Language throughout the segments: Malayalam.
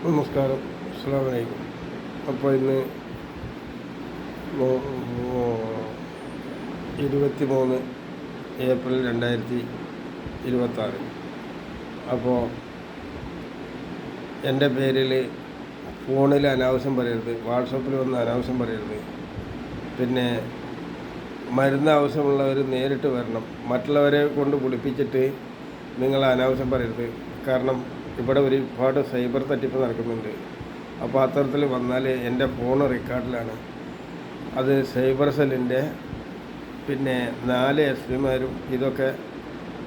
നമസ്കാരം, അസ്സലാമു അലൈക്കും. അപ്പോൾ ഇന്ന് 23 ഏപ്രിൽ 2026. അപ്പോൾ എൻ്റെ പേരിൽ ഫോണിൽ അനാവശ്യം പറയരുത്, വാട്സപ്പിൽ വന്ന് അനാവശ്യം പറയരുത്. പിന്നെ മരുന്ന് ആവശ്യമുള്ളവർ നേരിട്ട് വരണം. മറ്റുള്ളവരെ കൊണ്ട് കുളിപ്പിച്ചിട്ട് നിങ്ങൾ അനാവശ്യം പറയരുത്. കാരണം ഇവിടെ ഒരുപാട് സൈബർ തട്ടിപ്പ് നടക്കുന്നുണ്ട്. അപ്പോൾ അത്തരത്തിൽ വന്നാൽ എൻ്റെ ഫോൺ റെക്കോർഡിലാണ്. അത് സൈബർ സെല്ലിൻ്റെ പിന്നെ 4 SP-മാരും ഇതൊക്കെ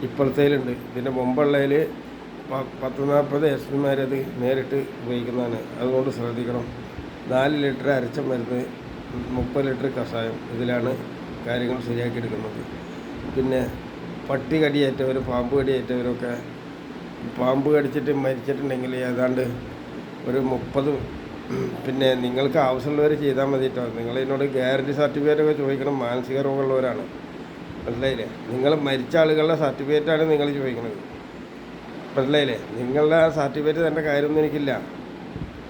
ഇപ്പോഴത്തേലുണ്ട്. ഇതിൻ്റെ മുമ്പുള്ളതിൽ 10-40 SP-മാരത് നേരിട്ട് ഉപയോഗിക്കുന്നതാണ്. അതുകൊണ്ട് ശ്രദ്ധിക്കണം. 4 ലിറ്റർ അരച്ച മരുന്ന്, 30 ലിറ്റർ കഷായം, ഇതിലാണ് കാര്യങ്ങൾ ശരിയാക്കി എടുക്കുന്നത്. പിന്നെ പട്ടി കടിയേറ്റവരും പാമ്പ് കടിയേറ്റവരൊക്കെ പാമ്പ് കടിച്ചിട്ട് മരിച്ചിട്ടുണ്ടെങ്കിൽ ഏതാണ്ട് ഒരു 30. പിന്നെ നിങ്ങൾക്ക് ആവശ്യമുള്ളവർ ചെയ്താൽ മതി കേട്ടോ. നിങ്ങളതിനോട് ഗ്യാരണ്ടി സർട്ടിഫിക്കറ്റൊക്കെ ചോദിക്കണം. മാനസിക രോഗമുള്ളവരാണ്, മനസ്സിലായില്ലേ? നിങ്ങൾ മരിച്ച ആളുകളുടെ സർട്ടിഫിക്കറ്റാണ് നിങ്ങൾ ചോദിക്കുന്നത്, മനസ്സിലായില്ലേ? നിങ്ങളുടെ ആ സർട്ടിഫിക്കറ്റ് തരേണ്ട കാര്യമൊന്നും എനിക്കില്ല.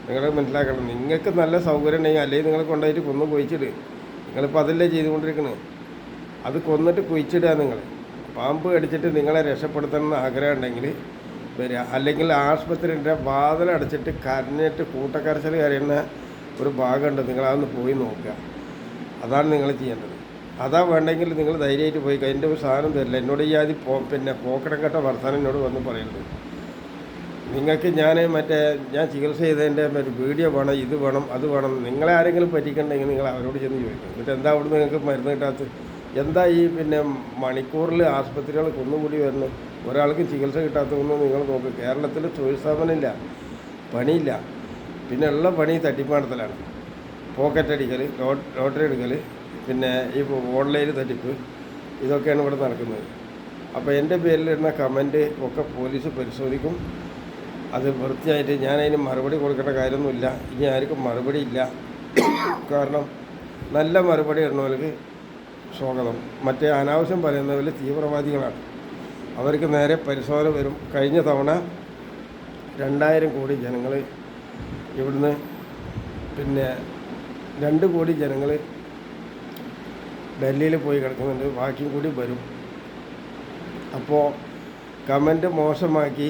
നിങ്ങൾ മനസ്സിലാക്കണം. നിങ്ങൾക്ക് നല്ല സൗകര്യം ഉണ്ടെങ്കിൽ അല്ലെങ്കിൽ നിങ്ങൾ കൊണ്ടുപോയിട്ട് കൊന്നു കുഴിച്ചിട്. നിങ്ങളിപ്പോൾ അതല്ലേ ചെയ്തുകൊണ്ടിരിക്കുന്നത്. അത് കൊന്നിട്ട് കുഴിച്ചിടുക. നിങ്ങൾ പാമ്പ് കടിച്ചിട്ട് നിങ്ങളെ രക്ഷപ്പെടുത്തണമെന്ന് ആഗ്രഹം ഉണ്ടെങ്കിൽ വരിക. അല്ലെങ്കിൽ ആശുപത്രിൻ്റെ വാതിലടച്ചിട്ട് കരഞ്ഞിട്ട് കൂട്ടക്കരച്ചിൽ കരയുന്ന ഒരു ഭാഗമുണ്ട്, നിങ്ങളതൊന്ന് പോയി നോക്കുക. അതാണ് നിങ്ങൾ ചെയ്യേണ്ടത്. അതാ വേണ്ടെങ്കിൽ നിങ്ങൾ ധൈര്യമായിട്ട് പോയി എൻ്റെ ഒരു സാധനം തരില്ല. എന്നോട് ഈ ആദ്യം പിന്നെ പോക്കടം കെട്ട വർത്താനം എന്നോട് വന്ന് പറയുന്നത്. നിങ്ങൾക്ക് ഞാൻ ചികിത്സ ചെയ്തതിൻ്റെ വീഡിയോ വേണം, ഇത് വേണം, അത് വേണം. നിങ്ങളെ ആരെങ്കിലും പറ്റിക്കണ്ടെങ്കിൽ നിങ്ങൾ അവരോട് ചെന്ന് ചോദിക്കും. എന്നിട്ട് എന്താ അവിടെ നിങ്ങൾക്ക് മരുന്ന് കിട്ടാത്ത എന്താ ഈ പിന്നെ മണിക്കൂറിൽ ആശുപത്രികൾ കുന്നുകൂടി വരുന്നു. ഒരാൾക്ക് ചികിത്സ കിട്ടാത്തതൊന്നും നിങ്ങൾ നോക്ക്. കേരളത്തിൽ തൊഴിൽ സ്ഥാപനമില്ല, പണിയില്ല. പിന്നെ ഉള്ള പണി തട്ടിപ്പാടത്തിലാണ്. പോക്കറ്റ് അടിക്കൽ, ലോട്ടറി എടുക്കൽ, പിന്നെ ഈ ഓൺലൈൻ തട്ടിപ്പ്, ഇതൊക്കെയാണ് ഇവിടെ നടക്കുന്നത്. അപ്പോൾ എൻ്റെ പേരിലിടുന്ന കമൻറ്റ് ഒക്കെ പോലീസ് പരിശോധിക്കും. അത് വൃത്തിയായിട്ട് ഞാനതിന് മറുപടി കൊടുക്കേണ്ട കാര്യമൊന്നുമില്ല. ഇനി ആർക്കും മറുപടി ഇല്ല. കാരണം നല്ല മറുപടി ഇടുന്നവർക്ക് സ്വാഗതം. മറ്റേ അനാവശ്യം പറയുന്നവർ തീവ്രവാദികളാണ്. അവർക്ക് നേരെ പരിശോധന വരും. കഴിഞ്ഞ തവണ 2000 കോടി ജനങ്ങൾ ഇവിടുന്ന് പിന്നെ 2 കോടി ജനങ്ങൾ ഡൽഹിയിൽ പോയി കിടക്കുന്നുണ്ട്. ബാക്കിയും കൂടി വരും. അപ്പോൾ കമൻറ്റ് മോശമാക്കി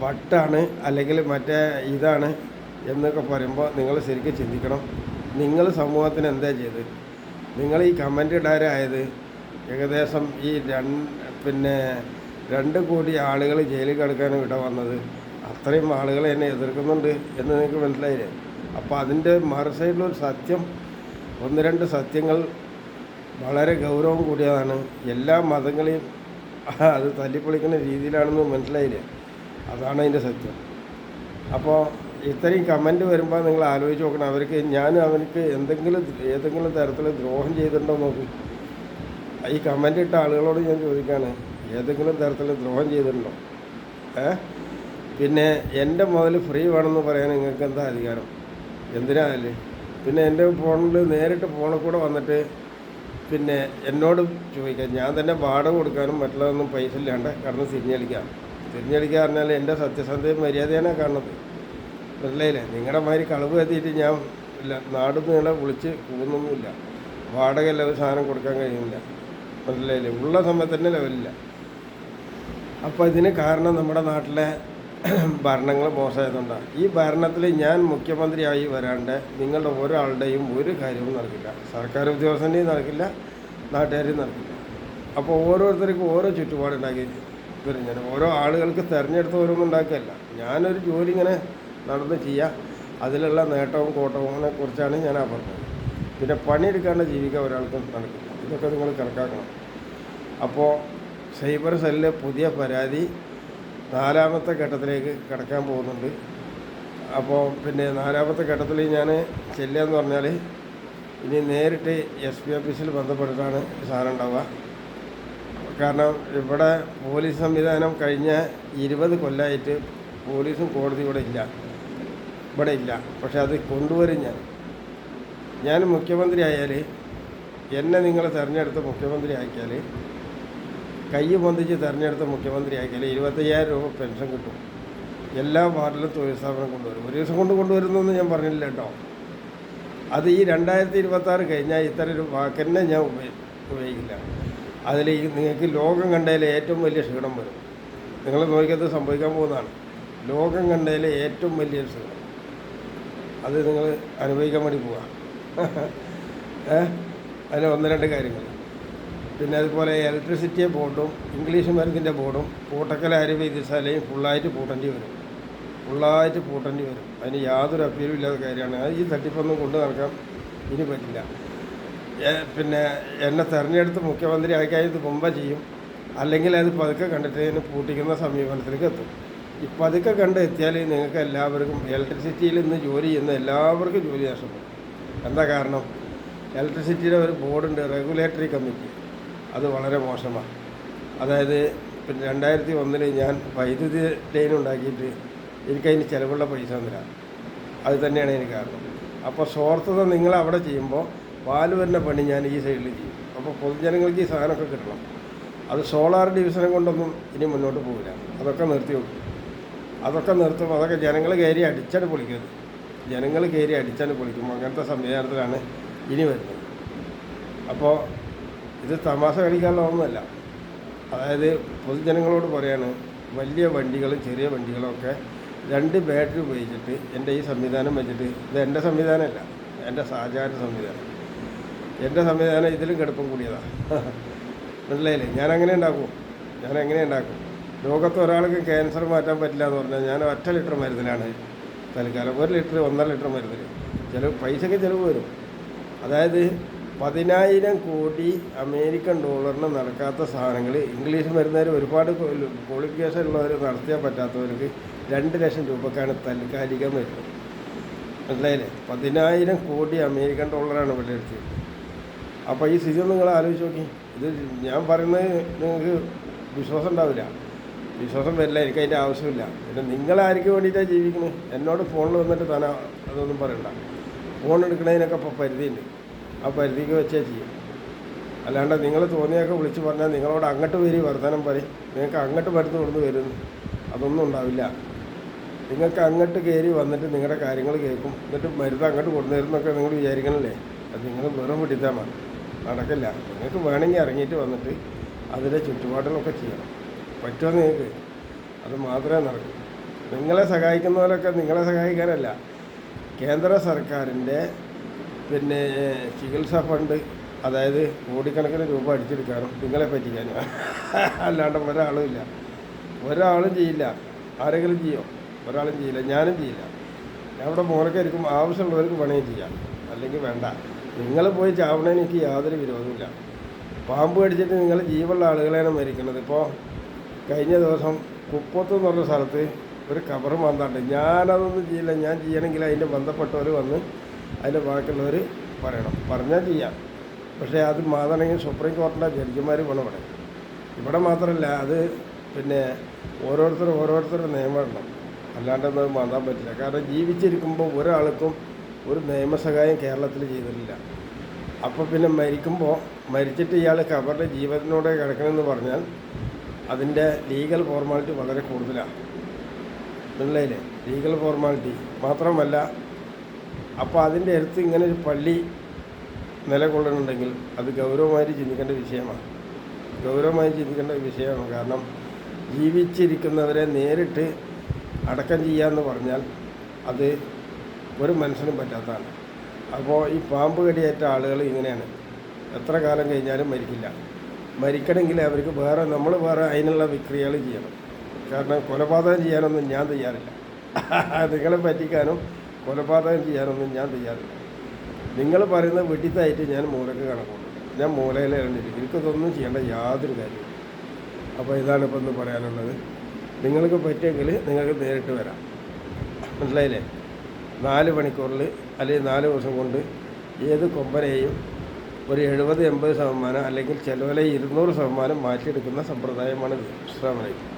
വട്ടാണ് അല്ലെങ്കിൽ മറ്റേ ഇതാണ് എന്നൊക്കെ പറയുമ്പോൾ നിങ്ങൾ ശരിക്കും ചിന്തിക്കണം. നിങ്ങൾ സമൂഹത്തിന് എന്താ ചെയ്ത്? നിങ്ങൾ ഈ കമൻ്റ് ഇടാരായത് ഏകദേശം ഈ 2 കോടി ആളുകൾ ജയിലിൽ കിടക്കാനും ഇട വന്നത്. അത്രയും ആളുകൾ എന്നെ എതിർക്കുന്നുണ്ട് എന്ന് നിങ്ങൾക്ക് മനസ്സിലായില്ലേ? അപ്പോൾ അതിൻ്റെ മറു സൈഡിലൊരു സത്യം, 1-2 സത്യങ്ങൾ വളരെ ഗൗരവം കൂടിയതാണ്. എല്ലാ മതങ്ങളെയും അത് തല്ലിപ്പൊളിക്കുന്ന രീതിയിലാണെന്ന് മനസ്സിലായില്ലേ? അതാണ് അതിൻ്റെ സത്യം. അപ്പോൾ ഇത്രയും കമൻറ്റ് വരുമ്പോൾ നിങ്ങൾ ആലോചിച്ച് നോക്കണം. അവർക്ക് ഏതെങ്കിലും തരത്തിൽ ദ്രോഹം ചെയ്തിട്ടുണ്ടോ നോക്ക്. ഈ കമൻ്റ് ഇട്ട ആളുകളോട് ഞാൻ ചോദിക്കുകയാണ്, ഏതെങ്കിലും തരത്തിൽ ദ്രോഹം ചെയ്തിട്ടുണ്ടോ? പിന്നെ എൻ്റെ മുതൽ ഫ്രീ വേണമെന്ന് പറയാൻ നിങ്ങൾക്ക് എന്താ അധികാരം? എന്തിനാല്ലേ? പിന്നെ എൻ്റെ ഫോണിൽ നേരിട്ട് ഫോണിൽ കൂടെ വന്നിട്ട് പിന്നെ എന്നോട് ചോദിക്കാം. ഞാൻ തന്നെ വാടക കൊടുക്കാനും മറ്റുള്ളതൊന്നും പൈസ ഇല്ലാണ്ട് കടന്ന് തിരിഞ്ഞടിക്കുക പറഞ്ഞാൽ എൻ്റെ സത്യസന്ധയും മര്യാദയാണ് കാണുന്നത്, മനസ്സിലായില്ലേ? നിങ്ങളുടെ മാതിരി കളവ് എത്തിയിട്ട് ഞാൻ ഇല്ല നാടിൽ നിങ്ങളെ വിളിച്ച് പോകുന്നൊന്നുമില്ല. വാടക ലെവൽ സാധനം കൊടുക്കാൻ കഴിയുന്നില്ല, മനസ്സിലായില്ലേ? ഉള്ള സമയത്ത് തന്നെ ലെവലില്ല. അപ്പോൾ ഇതിന് കാരണം നമ്മുടെ നാട്ടിലെ ഭരണങ്ങൾ മോശമായതുകൊണ്ടാണ്. ഈ ഭരണത്തിൽ ഞാൻ മുഖ്യമന്ത്രിയായി വരാണ്ട് നിങ്ങളുടെ ഒരാളുടെയും ഒരു കാര്യവും നടക്കില്ല. സർക്കാർ ഉദ്യോഗസ്ഥൻ്റെയും നടക്കില്ല, നാട്ടുകാരെയും നടക്കില്ല. അപ്പോൾ ഓരോരുത്തർക്കും ഓരോ ചുറ്റുപാടുണ്ടാക്കി വരും. ഞാൻ ഓരോ ആളുകൾക്ക് തിരഞ്ഞെടുത്ത് ഓരോന്നും ഉണ്ടാക്കുകയല്ല. ഞാനൊരു ജോലി ഇങ്ങനെ നടന്ന് ചെയ്യുക, അതിലുള്ള നേട്ടവും കോട്ടവും കുറിച്ചാണ് ഞാൻ ആ പറഞ്ഞത്. പിന്നെ പണിയെടുക്കാണ്ട് ജീവിക്കാൻ ഒരാൾക്കും നടക്കില്ല. ഇതൊക്കെ നിങ്ങൾ കണക്കാക്കണം. അപ്പോൾ സൈബർ സെല്ലിലെ പുതിയ പരാതി 4ാമത്തെ ഘട്ടത്തിലേക്ക് കടക്കാൻ പോകുന്നുണ്ട്. അപ്പോൾ പിന്നെ 4ാമത്തെ ഘട്ടത്തിൽ ഞാൻ ചെല്ലുക എന്ന് പറഞ്ഞാൽ ഇനി നേരിട്ട് SP ഓഫീസിൽ ബന്ധപ്പെട്ടിട്ടാണ് സാധനം ഉണ്ടാവുക. കാരണം ഇവിടെ പോലീസ് സംവിധാനം കഴിഞ്ഞ 20 കൊല്ലമായിട്ട് പോലീസും കോടതി ഇവിടെ ഇല്ല. പക്ഷെ അത് കൊണ്ടുവരും. ഞാൻ മുഖ്യമന്ത്രി ആയാൽ, എന്നെ നിങ്ങൾ തിരഞ്ഞെടുത്ത് മുഖ്യമന്ത്രി ആക്കിയാൽ, കൈ പൊന്തിച്ച് തിരഞ്ഞെടുത്ത് മുഖ്യമന്ത്രി ആക്കിയാൽ 25,000 രൂപ പെൻഷൻ കിട്ടും. എല്ലാ വാർഡിലും തൊഴിൽ സ്ഥാപനം കൊണ്ടുവരും. ഒരു ദിവസം കൊണ്ട് കൊണ്ടുവരുന്നതെന്ന് ഞാൻ പറഞ്ഞില്ല കേട്ടോ. അത് ഈ 2026 കഴിഞ്ഞാൽ ഇത്തരം ഒരു വാക്കെന്നെ ഞാൻ ഉപയോഗിക്കില്ല. അതിൽ നിങ്ങൾക്ക് ലോകം കണ്ടതിൽ ഏറ്റവും വലിയ ക്ഷീണം വരും. നിങ്ങൾ നോക്കിയത് സംഭവിക്കാൻ പോകുന്നതാണ്. ലോകം കണ്ടതിൽ ഏറ്റവും വലിയ ക്ഷീണം അത് നിങ്ങൾ അനുഭവിക്കാൻ വേണ്ടി പോവുക. അതിന് 1-2 കാര്യങ്ങൾ. പിന്നെ അതുപോലെ ഇലക്ട്രിസിറ്റി ബോർഡും ഇംഗ്ലീഷ് മരുന്നിൻ്റെ ബോർഡും പൂട്ടക്കൽ ആര്യവൈദ്യശാലയും ഫുള്ളായിട്ട് പൂട്ടേണ്ടി വരും. അതിന് യാതൊരു അപ്പീലും ഇല്ലാത്ത കാര്യമാണ്. ഈ തട്ടിപ്പൊന്നും കൊണ്ടു നടക്കാൻ ഇനി പറ്റില്ല. പിന്നെ എന്നെ തെരഞ്ഞെടുത്ത് മുഖ്യമന്ത്രി ആക്കിയത് മുമ്പ് ചെയ്യും. അല്ലെങ്കിൽ അത് പതുക്കെ കണ്ടിട്ട് ഇതിന് പൂട്ടിക്കുന്ന സമീപനത്തിലേക്ക് എത്തും. ഈ പതുക്കെ കണ്ട് എത്തിയാൽ നിങ്ങൾക്ക് എല്ലാവർക്കും ഇലക്ട്രിസിറ്റിയിൽ ഇന്ന് ജോലി ചെയ്യുന്ന എല്ലാവർക്കും ജോലി നഷ്ടപ്പെടും. എന്താ കാരണം? ഇലക്ട്രിസിറ്റിയുടെ ഒരു ബോർഡുണ്ട്, റെഗുലേറ്ററി കമ്മിറ്റി. അത് വളരെ മോശമാണ്. അതായത് പിന്നെ 2001 ഞാൻ വൈദ്യുതി ലൈൻ ഉണ്ടാക്കിയിട്ട് എനിക്കതിന് ചിലവുള്ള പൈസ തന്നില്ല. അത് തന്നെയാണ് എനിക്ക് കാരണം. അപ്പോൾ സ്വാർത്ഥത നിങ്ങൾ അവിടെ ചെയ്യുമ്പോൾ പാല് വരുന്ന പണി ഞാൻ ഈ സൈഡിൽ ചെയ്യും. അപ്പോൾ പൊതുജനങ്ങൾക്ക് ഈ സാധനമൊക്കെ കിട്ടണം. അത് സോളാർ ഡിവിഷനെ കൊണ്ടൊന്നും ഇനി മുന്നോട്ട് പോകില്ല. അതൊക്കെ നിർത്തി വെക്കും. അതൊക്കെ ജനങ്ങൾ കയറി അടിച്ചാണ് പൊളിക്കുന്നത്. അങ്ങനത്തെ സംവിധാനത്തിലാണ് ഇനി വരുന്നത്. അപ്പോൾ ഇത് തമാശ കളിക്കാനുള്ള ഒന്നുമല്ല. അതായത് പൊതുജനങ്ങളോട് പറയാണ്, വലിയ വണ്ടികളും ചെറിയ വണ്ടികളും ഒക്കെ 2 ബാറ്ററി ഉപയോഗിച്ചിട്ട് എൻ്റെ ഈ സംവിധാനം വെച്ചിട്ട്, ഇത് എൻ്റെ സംവിധാനമല്ല, എൻ്റെ സാധാരണ സംവിധാനം. എൻ്റെ സംവിധാനം ഇതിലും കിടപ്പം കൂടിയതാണ്. മനസ്സിലായില്ലേ? ഞാൻ എങ്ങനെ ഉണ്ടാക്കും? ലോകത്ത് ഒരാൾക്ക് ക്യാൻസർ മാറ്റാൻ പറ്റില്ല എന്ന് പറഞ്ഞാൽ ഞാൻ 1 ലിറ്റർ മരുന്നിലാണ് തൽക്കാലം. 1 ലിറ്റർ 1.5 ലിറ്റർ മരുന്നിൽ പൈസയ്ക്ക് ചിലവ് വരും. അതായത് 10,000 കോടി അമേരിക്കൻ ഡോളറിന് നടക്കാത്ത സാധനങ്ങൾ ഇംഗ്ലീഷ് മരുന്നുകാർ ഒരുപാട് ക്വാളിഫിക്കേഷൻ ഉള്ളവർ നടത്തിയാൽ പറ്റാത്തവർക്ക് 2 ലക്ഷം രൂപക്കാണ് താൽക്കാലികം വരുന്നത്. മനസ്സിലായില്ലേ? 10,000 കോടി അമേരിക്കൻ ഡോളറാണ് ഇവിടെ എടുത്തത്. അപ്പോൾ ഈ സ്ഥിതി നിങ്ങൾ ആലോചിച്ച് നോക്കി. ഇത് ഞാൻ പറയുന്നത് നിങ്ങൾക്ക് വിശ്വാസം വരില്ല. എനിക്ക് അതിൻ്റെ ആവശ്യമില്ല. പിന്നെ നിങ്ങളാർക്ക് വേണ്ടിയിട്ടാണ് ജീവിക്കുന്നത്? എന്നോട് ഫോണിൽ വന്നിട്ട് തന്നെ അതൊന്നും പറയണ്ട. ഫോൺ എടുക്കുന്നതിനൊക്കെ ഇപ്പോൾ പരിധിയുണ്ട്. ആ പരിധിക്ക് വെച്ചേ ചെയ്യും. അല്ലാണ്ട് നിങ്ങൾ തോന്നിയൊക്കെ വിളിച്ച് പറഞ്ഞാൽ നിങ്ങളോട് അങ്ങോട്ട് വരി വർത്തമാനം പറയും, നിങ്ങൾക്ക് അങ്ങോട്ട് മരുന്ന് കൊടുന്ന് വരുന്നു, അതൊന്നും ഉണ്ടാവില്ല. നിങ്ങൾക്ക് അങ്ങോട്ട് കയറി വന്നിട്ട് നിങ്ങളുടെ കാര്യങ്ങൾ കേൾക്കും, എന്നിട്ട് മരുന്ന് അങ്ങോട്ട് കൊണ്ടു തരുന്നൊക്കെ നിങ്ങൾ വിചാരിക്കണല്ലേ? അത് നിങ്ങൾ വെറും പിടിത്താൽ നടക്കില്ല. നിങ്ങൾക്ക് വേണമെങ്കിൽ ഇറങ്ങിയിട്ട് വന്നിട്ട് അതിൻ്റെ ചുറ്റുപാടുകളൊക്കെ ചെയ്യണം. പറ്റുമോ നിങ്ങൾക്ക്? അത് മാത്രമേ നടക്കൂ. നിങ്ങളെ സഹായിക്കുന്നവരൊക്കെ നിങ്ങളെ സഹായിക്കാനല്ല, കേന്ദ്ര സർക്കാരിൻ്റെ പിന്നെ ചികിത്സാ ഫണ്ട്, അതായത് കോടിക്കണക്കിന് രൂപ അടിച്ചെടുക്കാനും നിങ്ങളെ പറ്റിക്കാനും. അല്ലാണ്ട് ഒരാളും ചെയ്യില്ല. ആരെങ്കിലും ചെയ്യോ? ഒരാളും ചെയ്യില്ല. ഞാനും ചെയ്യില്ല. ഞാൻ ഇവിടെ മോനൊക്കെയായിരിക്കും. ആവശ്യമുള്ളവർക്ക് പണിയും ചെയ്യാം, അല്ലെങ്കിൽ വേണ്ട. നിങ്ങൾ പോയി ചാവണേന് എനിക്ക് യാതൊരു വിരോധമില്ല. പാമ്പ് കടിച്ചിട്ട് നിങ്ങൾ ജീവുള്ള ആളുകളെയാണ് മരിക്കുന്നത്. ഇപ്പോൾ കഴിഞ്ഞ ദിവസം കുപ്പത്ത് എന്ന് പറഞ്ഞ സ്ഥലത്ത് ഒരു കബറ് മാന്താണ്ട്. ഞാനതൊന്നും ചെയ്യില്ല. ഞാൻ ചെയ്യണമെങ്കിൽ അതിൻ്റെ ബന്ധപ്പെട്ടവർ വന്ന് അതിൻ്റെ ബാക്കിയുള്ളവർ പറഞ്ഞാൽ ചെയ്യാം. പക്ഷേ അത് മാതണമെങ്കിൽ സുപ്രീം കോടതിയുടെ ജഡ്ജിമാർ വേണം ഇവിടെ മാത്രമല്ല. അത് പിന്നെ ഓരോരുത്തരുടെ നിയമമുണ്ടാവും. അല്ലാണ്ടൊന്നും അത് മാന്താൻ പറ്റില്ല. കാരണം ജീവിച്ചിരിക്കുമ്പോൾ ഒരാൾക്കും ഒരു നിയമസഹായം കേരളത്തിൽ ചെയ്തിട്ടില്ല. അപ്പോൾ പിന്നെ മരിച്ചിട്ട് ഇയാൾ കബറിൻ്റെ ജീവനോടെ കിടക്കണമെന്ന് പറഞ്ഞാൽ അതിൻ്റെ ലീഗൽ ഫോർമാലിറ്റി വളരെ കൂടുതലാണ്. മനസ്സിലായില്ലേ? ലീഗൽ ഫോർമാലിറ്റി മാത്രമല്ല. അപ്പോൾ അതിൻ്റെ അടുത്ത് ഇങ്ങനെ ഒരു പള്ളി നിലകൊള്ളുന്നുണ്ടെങ്കിൽ അത് ഗൗരവമായിട്ട് ചിന്തിക്കേണ്ട വിഷയമാണ്. കാരണം ജീവിച്ചിരിക്കുന്നവരെ നേരിട്ട് അടക്കം ചെയ്യാമെന്ന് പറഞ്ഞാൽ അത് ഒരു മനുഷ്യനും പറ്റാത്തതാണ്. അപ്പോൾ ഈ പാമ്പ് കടിയേറ്റ ആളുകൾ ഇങ്ങനെയാണ്. എത്ര കാലം കഴിഞ്ഞാലും മരിക്കില്ല. മരിക്കണമെങ്കിൽ അവർക്ക് നമ്മൾ വേറെ അതിനുള്ള വിക്രിയകൾ ചെയ്യണം. കാരണം കൊലപാതകം ചെയ്യാനൊന്നും ഞാൻ തയ്യാറില്ല. നിങ്ങളെ പറ്റിക്കാനും കൊലപാതകം ചെയ്യാനൊന്നും ഞാൻ തയ്യാറില്ല. നിങ്ങൾ പറയുന്ന വെട്ടിത്തായിട്ട് ഞാൻ മൂലക്ക് കണക്കുള്ളൂ. ഞാൻ മൂലയിൽ ഇറങ്ങിയിരിക്കും. എനിക്കതൊന്നും ചെയ്യേണ്ട യാതൊരു കാര്യമില്ല. അപ്പോൾ ഇതാണ് ഇപ്പം ഒന്ന് പറയാനുള്ളത്. നിങ്ങൾക്ക് പറ്റിയെങ്കിൽ നിങ്ങൾക്ക് നേരിട്ട് വരാം. മനസ്സിലായില്ലേ? 4 മണിക്കൂറിൽ അല്ലെങ്കിൽ 4 ദിവസം കൊണ്ട് ഏത് കൊമ്പനെയും ഒരു 70-80% അല്ലെങ്കിൽ ചിലവിലെ 200% മാറ്റിയെടുക്കുന്ന സമ്പ്രദായമാണിത്. അസ്സലാമു അലൈക്കും.